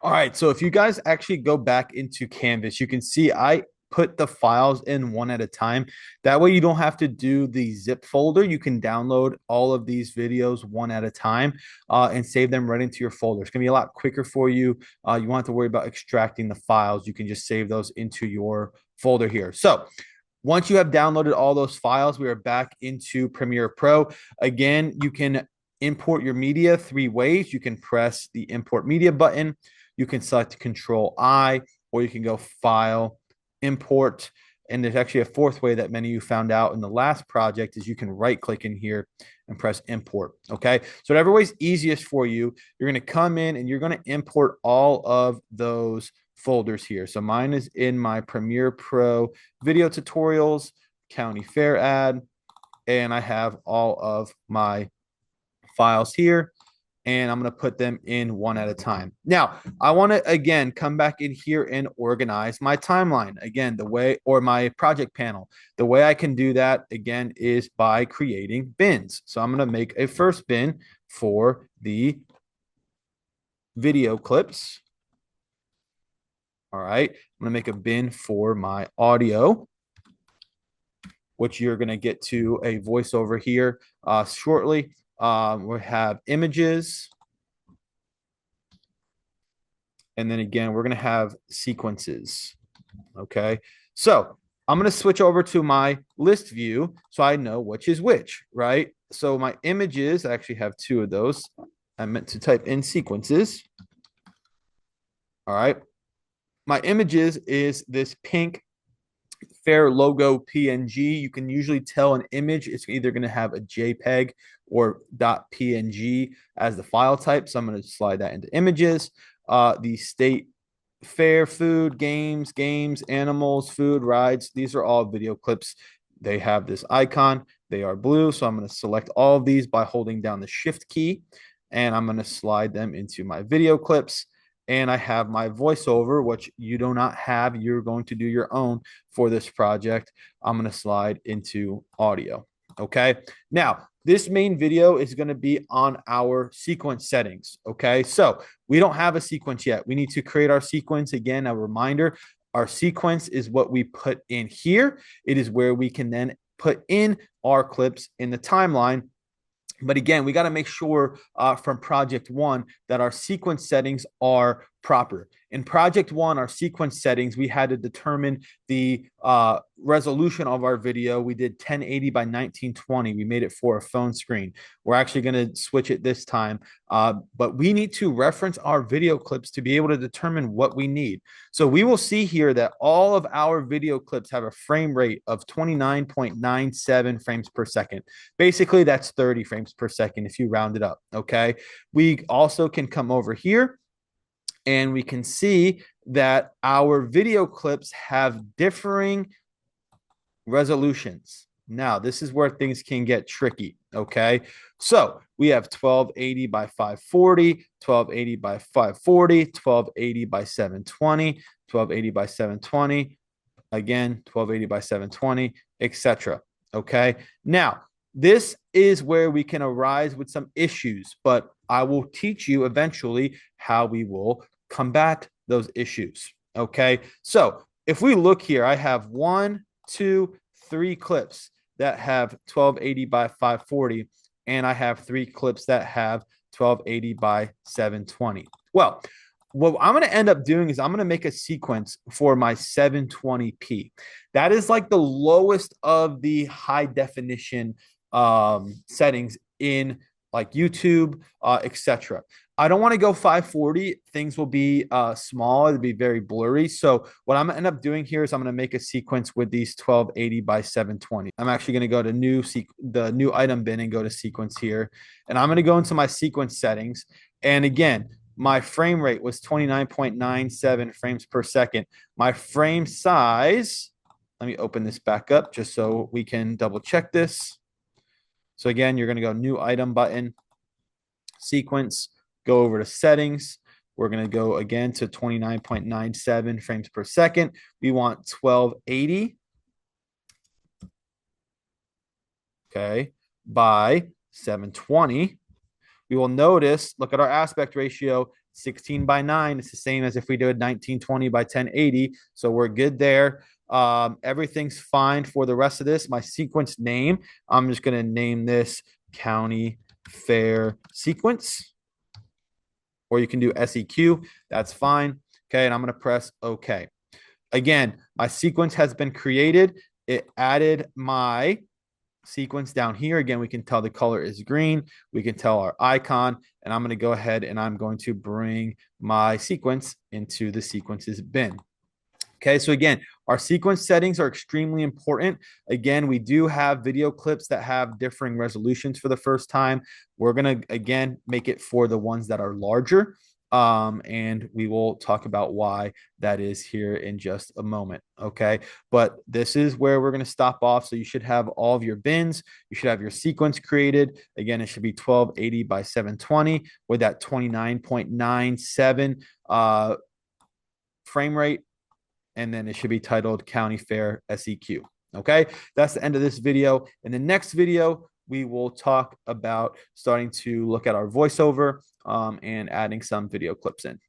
All right. So if you guys actually go back into Canvas, you can see I put the files in one at a time. That way you don't have to do the zip folder. You can download all of these videos one at a time and save them right into your folder. It's going to be a lot quicker for you. You won't have to worry about extracting the files. You can just save those into your folder here. So once you have downloaded all those files, we are back into Premiere Pro. Again, you can import your media three ways. You can press the import media button. You can select Control I, or you can go File, Import. And there's actually a fourth way that many of you found out in the last project is you can right click in here and press import. Okay. So whatever way is easiest for you, you're going to come in and you're going to import all of those folders here. So mine is in my Premiere Pro video tutorials, county fair ad, and I have all of my files here, and I'm going to put them in one at a time. Now, I want to, again, come back in here and organize my timeline. Again, the way, or my project panel. The way I can do that, again, is by creating bins. So I'm going to make a first bin for the video clips. All right. I'm going to make a bin for my audio, which you're going to get to a voiceover here shortly. We have images. And then again, we're going to have sequences. Okay. So I'm going to switch over to my list view so I know which is which, right? So my images, I actually have two of those. I meant to type in sequences. All right. My images is this pink fair logo PNG. You can usually tell an image it's either going to have a JPEG or .png as the file type. So I'm going to slide that into images. The state fair, food, games, animals, food, rides. These are all video clips. They have this icon. They are blue. So I'm going to select all of these by holding down the shift key, and I'm going to slide them into my video clips. And I have my voiceover, which you do not have. You're going to do your own for this project. I'm going to slide into audio. Okay. Now, this main video is going to be on our sequence settings. Okay. So we don't have a sequence yet. We need to create our sequence. Again, a reminder, our sequence is what we put in here. It is where we can then put in our clips in the timeline. But again, we got to make sure from project one that our sequence settings are proper. In project one, our sequence settings, we had to determine the resolution of our video. We did 1080 by 1920. We made it for a phone screen. We're actually going to switch it this time. But we need to reference our video clips to be able to determine what we need. So we will see here that all of our video clips have a frame rate of 29.97 frames per second. Basically, that's 30 frames per second if you round it up. Okay. We also can come over here and we can see that our video clips have differing resolutions. Now, this is where things can get tricky. Okay. So we have 1280 by 540, 1280 by 540, 1280 by 720, 1280 by 720, again, 1280 by 720, etc. Okay. Now, this is where we can arise with some issues, but I will teach you eventually how we will combat those issues. Okay. So if we look here, I have 1, 2, 3 clips that have 1280 by 540, and I have 3 clips that have 1280 by 720. Well, what I'm going to end up doing is I'm going to make a sequence for my 720p. That is like the lowest of the high definition settings in like YouTube, etc. I don't want to go 540. Things will be small. It'll be very blurry. So what I'm going to end up doing here is I'm going to make a sequence with these 1280 by 720. I'm actually going to go to the new item bin and go to sequence here. And I'm going to go into my sequence settings. And again, my frame rate was 29.97 frames per second. My frame size, let me open this back up just so we can double check this. So again, you're going to go new item button, sequence, go over to settings. We're going to go again to 29.97 frames per second. We want 1280. Okay. By 720. We will notice, look at our aspect ratio. 16 by 9. It's the same as if we did 1920 by 1080. So we're good there. Everything's fine for the rest of this. My sequence name, I'm just going to name this County Fair Sequence, or you can do SEQ. That's fine. Okay. And I'm going to press OK. Again, my sequence has been created. It added my sequence down here. Again, we can tell the color is green. We can tell our icon, and I'm going to go ahead and I'm going to bring my sequence into the sequences bin. Okay, so again, our sequence settings are extremely important. Again, we do have video clips that have differing resolutions for the first time. We're going to, again, make it for the ones that are larger. And we will talk about why that is here in just a moment. Okay, but this is where we're going to stop off. So you should have all of your bins. You should have your sequence created. Again, it should be 1280 by 720 with that 29.97 frame rate. And then it should be titled County Fair SEQ. Okay, that's the end of this video. In the next video, we will talk about starting to look at our voiceover and adding some video clips in.